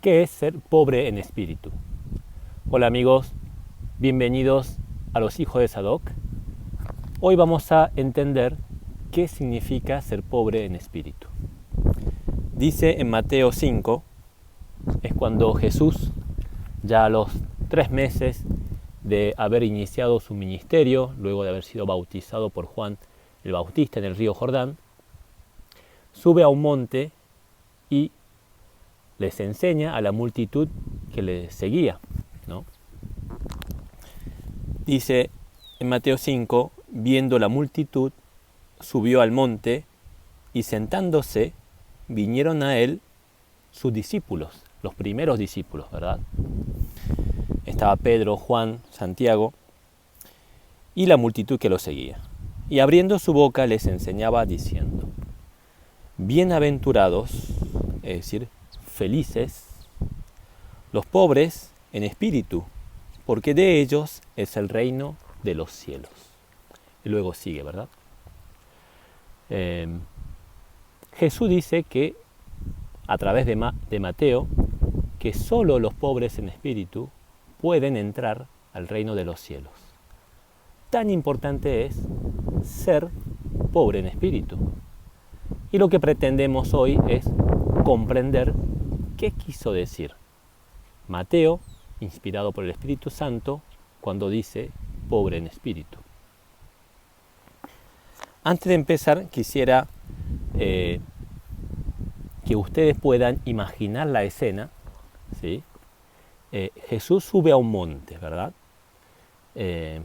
¿Qué es ser pobre en espíritu? Hola amigos, bienvenidos a los hijos de Sadoc. Hoy vamos a entender qué significa ser pobre en espíritu. Dice en Mateo 5, es cuando Jesús, ya a los 3 meses de haber iniciado su ministerio, luego de haber sido bautizado por Juan el Bautista en el río Jordán, sube a un monte y les enseña a la multitud que le seguía, ¿no? Dice en Mateo 5, viendo la multitud, subió al monte y sentándose, vinieron a él sus discípulos, los primeros discípulos, ¿verdad? Estaba Pedro, Juan, Santiago y la multitud que lo seguía. Y abriendo su boca les enseñaba diciendo: bienaventurados, es decir, felices, los pobres en espíritu, porque de ellos es el reino de los cielos. Y luego sigue, ¿verdad? Jesús dice que, a través de Mateo, que solo los pobres en espíritu pueden entrar al reino de los cielos. Tan importante es ser pobre en espíritu. Y lo que pretendemos hoy es comprender qué quiso decir Mateo, inspirado por el Espíritu Santo, cuando dice pobre en espíritu. Antes de empezar, quisiera que ustedes puedan imaginar la escena, ¿sí? Jesús sube a un monte, ¿verdad? Es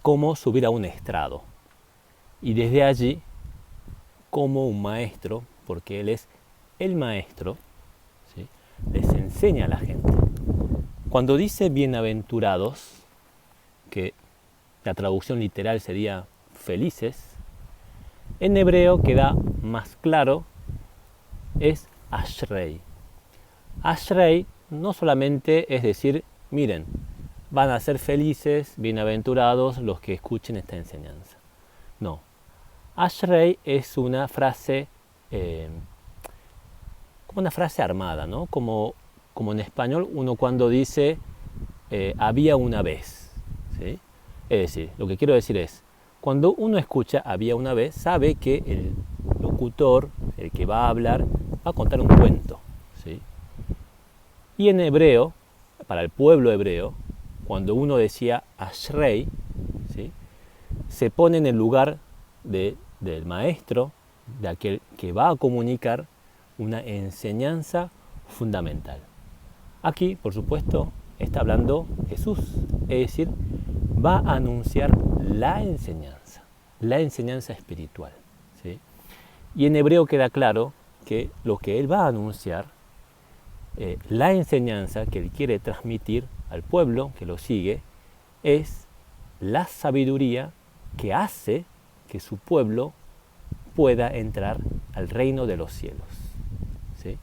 como subir a un estrado. Y desde allí, como un maestro, porque Él es el maestro, ¿sí?, les enseña a la gente. Cuando dice bienaventurados, que la traducción literal sería felices, en hebreo queda más claro, es Ashrei. Ashrei no solamente es decir, miren, van a ser felices, bienaventurados los que escuchen esta enseñanza. No. Ashrei es una frase, como una frase armada, ¿no? Como en español uno cuando dice había una vez, ¿sí? Es decir, lo que quiero decir es, cuando uno escucha había una vez, sabe que el locutor, el que va a hablar, va a contar un cuento, ¿sí? Y en hebreo, para el pueblo hebreo, cuando uno decía Ashrei, ¿sí?, se pone en el lugar del maestro, de aquel que va a comunicar una enseñanza fundamental. Aquí, por supuesto, está hablando Jesús, es decir, va a anunciar la enseñanza espiritual, ¿sí? Y en hebreo queda claro que lo que él va a anunciar, la enseñanza que él quiere transmitir al pueblo que lo sigue, es la sabiduría que hace que su pueblo pueda entrar al reino de los cielos, ¿sí?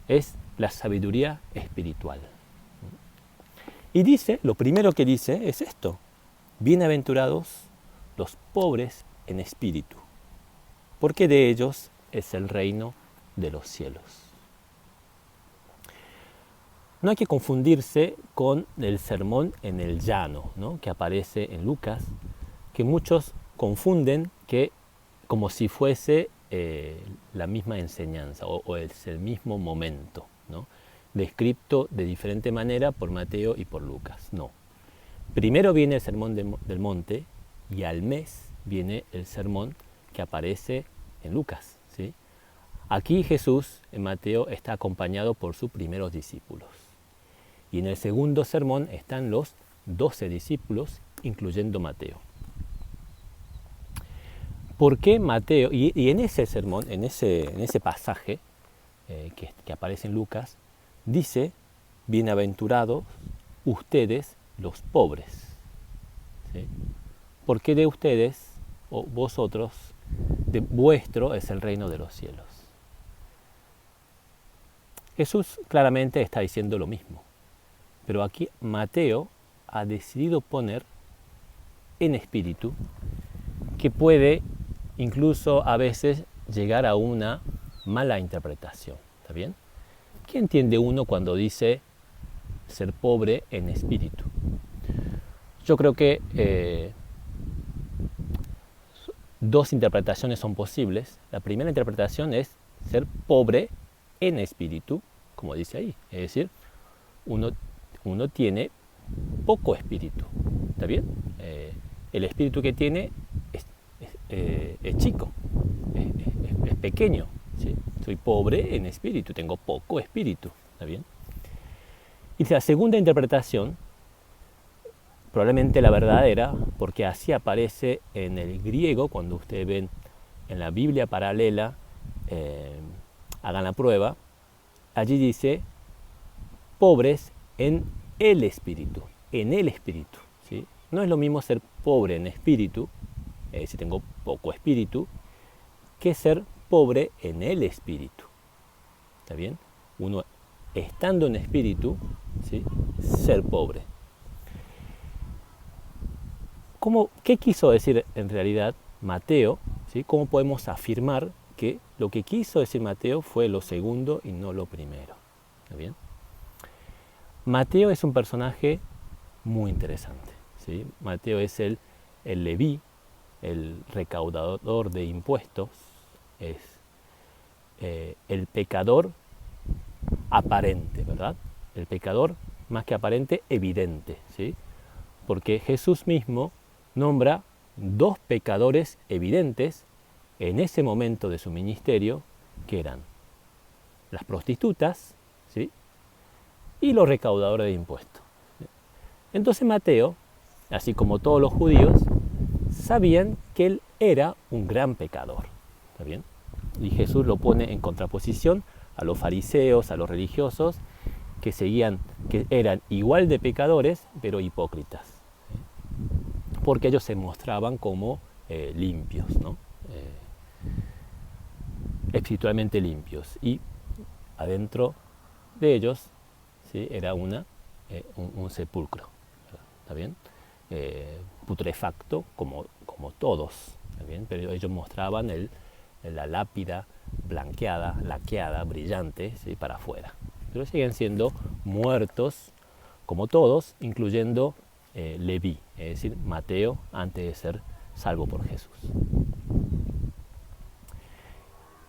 Es la sabiduría espiritual. Y dice, lo primero que dice es esto: bienaventurados los pobres en espíritu, porque de ellos es el reino de los cielos. No hay que confundirse con el sermón en el llano, ¿no?, que aparece en Lucas, que muchos confunden que como si fuese la misma enseñanza o es el mismo momento, ¿no?, descrito de diferente manera por Mateo y por Lucas. No. Primero viene el sermón del monte y al mes viene el sermón que aparece en Lucas, ¿sí? Aquí Jesús en Mateo está acompañado por sus primeros discípulos. Y en el segundo sermón están los 12 discípulos, incluyendo Mateo. ¿Por qué Mateo? Y en ese sermón, en ese pasaje que aparece en Lucas, dice: bienaventurados ustedes los pobres, ¿sí? Porque de ustedes, o vosotros, de vuestro es el reino de los cielos. Jesús claramente está diciendo lo mismo, pero aquí Mateo ha decidido poner en espíritu, que puede incluso a veces llegar a una mala interpretación, ¿está bien? ¿Qué entiende uno cuando dice ser pobre en espíritu? Yo creo que dos interpretaciones son posibles. La primera interpretación es ser pobre en espíritu, como dice ahí. Es decir, uno tiene poco espíritu. ¿Está bien? El espíritu que tiene es chico, es pequeño. ¿Sí? Soy pobre en espíritu, tengo poco espíritu. ¿Está bien? Y la segunda interpretación, probablemente la verdadera, porque así aparece en el griego, cuando ustedes ven en la Biblia paralela, hagan la prueba, allí dice pobres en el espíritu, ¿sí? No es lo mismo ser pobre en espíritu, si tengo poco espíritu, que ser pobre en el espíritu. ¿Está bien? Uno estando en espíritu, ¿sí? Ser pobre. ¿Qué quiso decir en realidad Mateo? ¿Sí? ¿Cómo podemos afirmar que lo que quiso decir Mateo fue lo segundo y no lo primero? ¿Está bien? Mateo es un personaje muy interesante. ¿Sí? Mateo es el Leví, el recaudador de impuestos, es el pecador aparente, ¿verdad? El pecador más que aparente, evidente, ¿sí? Porque Jesús mismo nombra dos pecadores evidentes en ese momento de su ministerio, que eran las prostitutas, ¿sí? Y los recaudadores de impuestos. Entonces Mateo, así como todos los judíos, sabían que él era un gran pecador. ¿Está bien? Y Jesús lo pone en contraposición a los fariseos, a los religiosos, que eran igual de pecadores, pero hipócritas. Porque ellos se mostraban como limpios, ¿no? Espiritualmente limpios. Y adentro de ellos, ¿sí? Era un sepulcro. ¿Está bien? Putrefacto, como todos. ¿Está bien? Pero ellos mostraban la lápida blanqueada, laqueada, brillante, ¿sí? Para afuera. Pero siguen siendo muertos, como todos, incluyendo Leví, es decir, Mateo, antes de ser salvo por Jesús.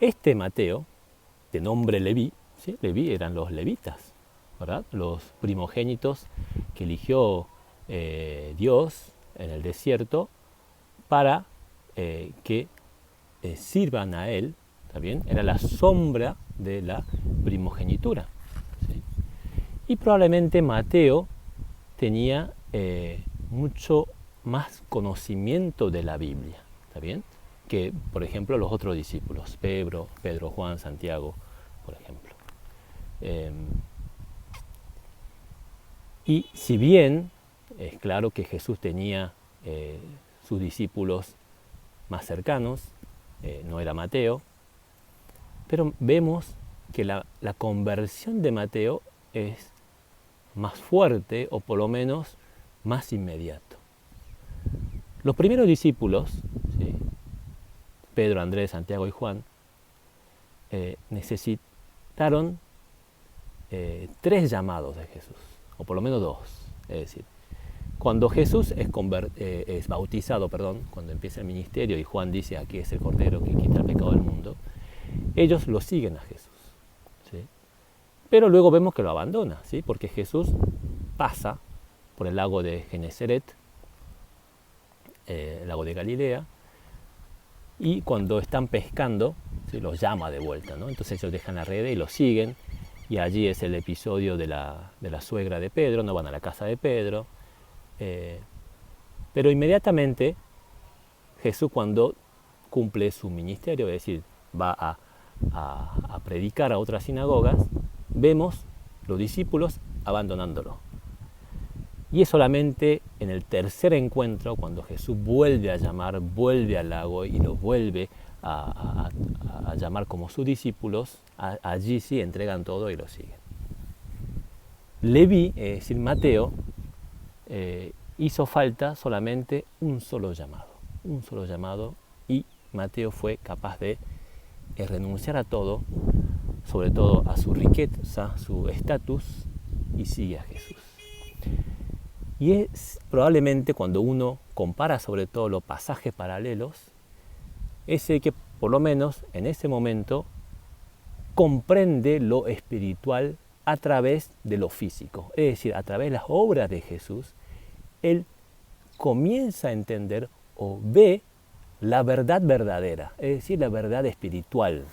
Este Mateo, de nombre Leví, ¿sí? Leví eran los levitas, ¿verdad? Los primogénitos que eligió Dios en el desierto para que sirvan a Él, ¿está bien? Era la sombra de la primogenitura, ¿sí? Y probablemente Mateo tenía mucho más conocimiento de la Biblia, ¿está bien? Que, por ejemplo, los otros discípulos, Pedro, Juan, Santiago, por ejemplo. Y si bien es claro que Jesús tenía sus discípulos más cercanos, no era Mateo, pero vemos que la conversión de Mateo es más fuerte, o por lo menos más inmediato. Los primeros discípulos, ¿sí? Pedro, Andrés, Santiago y Juan, necesitaron 3 llamados de Jesús, o por lo menos 2. Es decir, cuando Jesús es bautizado, cuando empieza el ministerio y Juan dice: aquí es el Cordero que quita el pecado del mundo, ellos lo siguen a Jesús, ¿sí? Pero luego vemos que lo abandona, ¿sí? Porque Jesús pasa por el lago de Genesaret, el lago de Galilea, y cuando están pescando, ¿sí? Los llama de vuelta, ¿no? Entonces ellos dejan la red y lo siguen, y allí es el episodio de la suegra de Pedro, no van a la casa de Pedro, pero inmediatamente Jesús, cuando cumple su ministerio, es decir, va a predicar a otras sinagogas, vemos los discípulos abandonándolo. Y es solamente en el tercer encuentro, cuando Jesús vuelve a llamar, vuelve al lago y los vuelve a llamar como sus discípulos, allí sí entregan todo y lo siguen. Leví, es decir, Mateo, hizo falta solamente un solo llamado, y Mateo fue capaz de renunciar a todo sobre todo a su riqueza, su estatus, y sigue a Jesús. Y es probablemente cuando uno compara sobre todo los pasajes paralelos, ese que por lo menos en ese momento comprende lo espiritual a través de lo físico, es decir, a través de las obras de Jesús, él comienza a entender o ve la verdad verdadera, es decir, la verdad espiritual.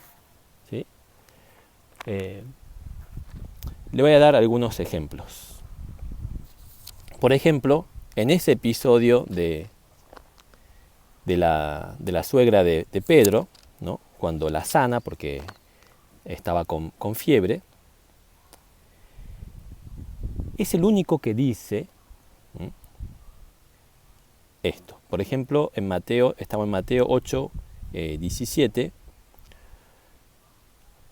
¿Sí? Le voy a dar algunos ejemplos. Por ejemplo, en ese episodio de la suegra de Pedro, ¿no? Cuando la sana porque estaba con fiebre, es el único que dice esto. Por ejemplo, estamos en Mateo 8, 17,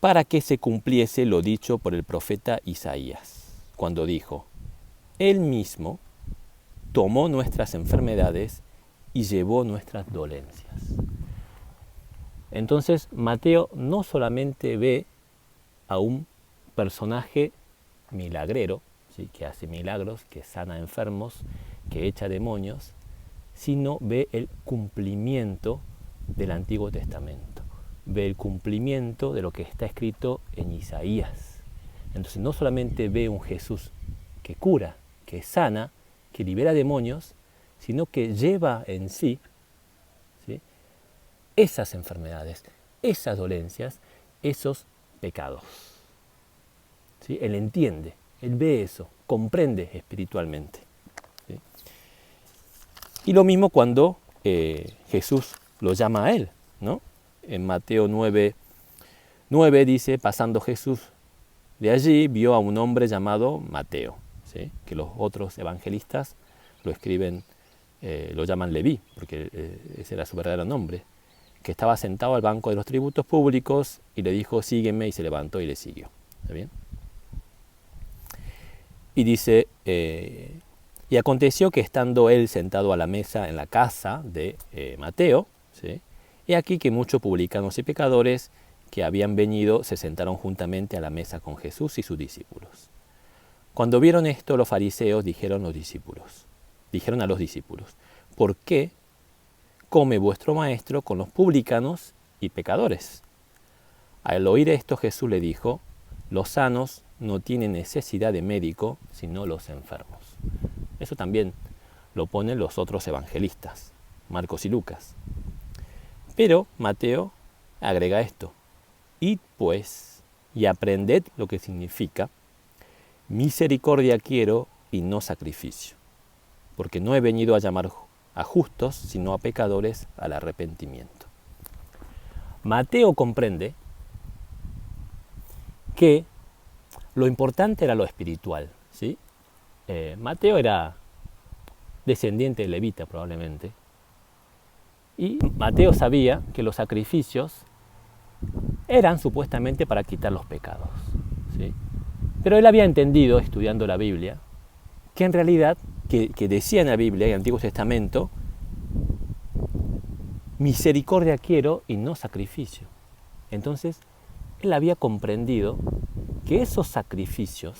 para que se cumpliese lo dicho por el profeta Isaías, cuando dijo: Él mismo tomó nuestras enfermedades y llevó nuestras dolencias. Entonces, Mateo no solamente ve a un personaje milagrero, ¿sí? Que hace milagros, que sana enfermos, que echa demonios, sino ve el cumplimiento del Antiguo Testamento, ve el cumplimiento de lo que está escrito en Isaías. Entonces no solamente ve un Jesús que cura, que sana, que libera demonios, sino que lleva en sí, ¿sí? esas enfermedades, esas dolencias, esos pecados. ¿Sí? Él entiende, él ve eso, comprende espiritualmente. ¿Sí? Y lo mismo cuando Jesús lo llama a él, ¿no? En Mateo 9 dice: pasando Jesús de allí, vio a un hombre llamado Mateo, ¿sí? Que los otros evangelistas lo escriben, lo llaman Leví, porque ese era su verdadero nombre, que estaba sentado al banco de los tributos públicos y le dijo: sígueme, y se levantó y le siguió. ¿Está bien? Y dice, y aconteció que estando él sentado a la mesa en la casa de Mateo, ¿sí? He aquí que muchos publicanos y pecadores que habían venido se sentaron juntamente a la mesa con Jesús y sus discípulos. Cuando vieron esto, los fariseos dijeron a los discípulos: ¿por qué come vuestro maestro con los publicanos y pecadores? Al oír esto, Jesús le dijo: los sanos no tienen necesidad de médico, sino los enfermos. Eso también lo ponen los otros evangelistas, Marcos y Lucas. Pero Mateo agrega esto: id pues y aprended lo que significa: misericordia quiero y no sacrificio, porque no he venido a llamar a justos, sino a pecadores al arrepentimiento. Mateo comprende que lo importante era lo espiritual, ¿sí? Mateo era descendiente de levita probablemente, y Mateo sabía que los sacrificios eran supuestamente para quitar los pecados, ¿sí? Pero él había entendido, estudiando la Biblia, que en realidad, que decía en la Biblia, en el Antiguo Testamento, misericordia quiero y no sacrificio. Entonces, él había comprendido que esos sacrificios,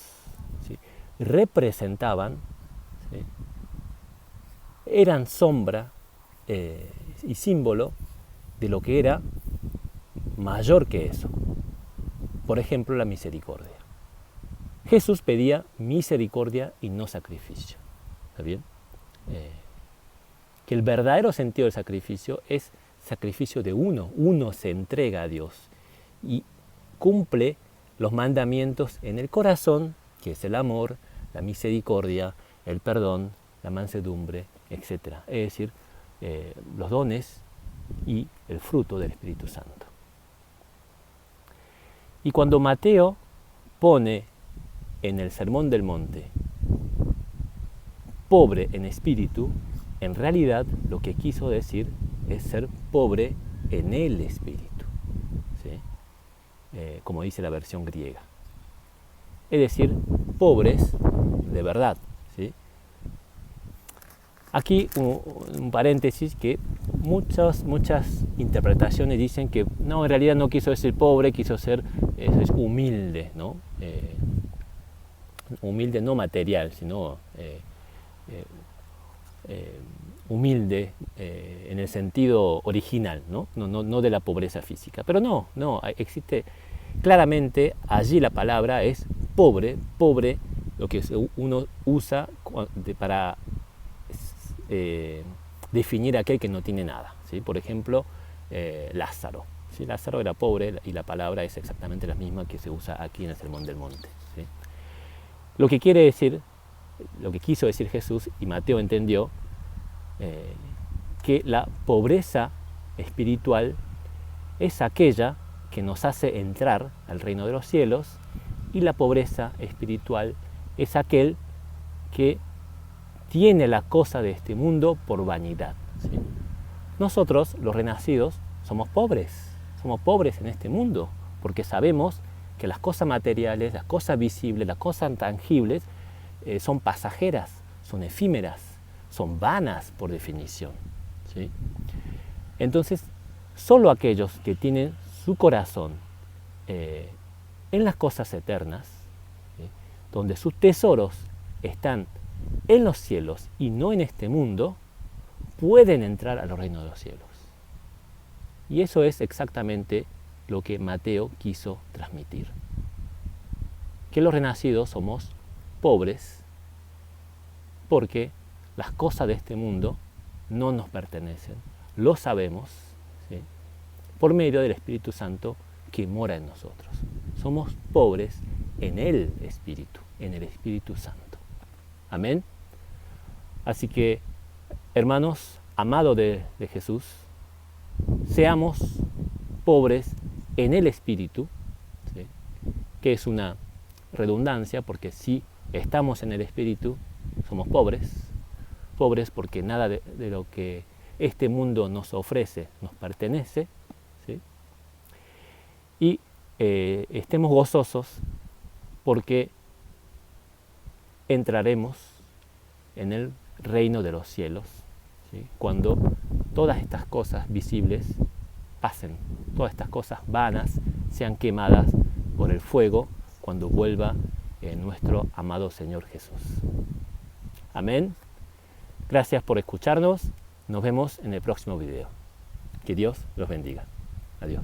¿sí?, representaban, ¿sí?, eran sombra y símbolo de lo que era mayor que eso. Por ejemplo, la misericordia. Jesús pedía misericordia y no sacrificio. ¿Está bien? Que el verdadero sentido del sacrificio es sacrificio de uno. Uno se entrega a Dios y cumple los mandamientos en el corazón, que es el amor, la misericordia, el perdón, la mansedumbre, etc. Es decir, los dones y el fruto del Espíritu Santo. Y cuando Mateo pone en el Sermón del Monte pobre en espíritu, en realidad lo que quiso decir es ser pobre en el espíritu, ¿sí? Como dice la versión griega. Es decir, pobres de verdad, ¿sí? Aquí un paréntesis, que muchas interpretaciones dicen que no, en realidad no quiso decir pobre, quiso ser es humilde, ¿no? Humilde no material, sino humilde en el sentido original, ¿no? No de la pobreza física. Pero no, existe claramente allí la palabra es pobre, lo que uno usa para definir a aquel que no tiene nada, ¿sí? Por ejemplo, Lázaro. ¿Sí? Lázaro era pobre y la palabra es exactamente la misma que se usa aquí en el Sermón del Monte, ¿sí? Lo que quiere decir, lo que quiso decir Jesús, y Mateo entendió, que la pobreza espiritual es aquella que nos hace entrar al reino de los cielos, y la pobreza espiritual es aquel que tiene la cosa de este mundo por vanidad, ¿sí? Nosotros, los renacidos, somos pobres en este mundo, porque sabemos que las cosas materiales, las cosas visibles, las cosas tangibles son pasajeras, son efímeras, son vanas por definición, ¿sí? Entonces, solo aquellos que tienen su corazón en las cosas eternas, ¿sí? Donde sus tesoros están en los cielos y no en este mundo, pueden entrar al reino de los cielos. Y eso es exactamente lo que Mateo quiso transmitir. Que los renacidos somos pobres porque las cosas de este mundo no nos pertenecen. Lo sabemos, ¿sí? Por medio del Espíritu Santo que mora en nosotros. Somos pobres en el Espíritu Santo. Amén. Así que, hermanos, amados de Jesús, seamos pobres en el Espíritu, ¿sí? Que es una redundancia, porque si estamos en el Espíritu, somos pobres porque nada de lo que este mundo nos ofrece nos pertenece, ¿sí? Y estemos gozosos porque entraremos en el reino de los cielos, ¿sí? Cuando todas estas cosas visibles pasen, todas estas cosas vanas sean quemadas por el fuego cuando vuelva nuestro amado Señor Jesús. Amén. Gracias por escucharnos. Nos vemos en el próximo video. Que Dios los bendiga. Adiós.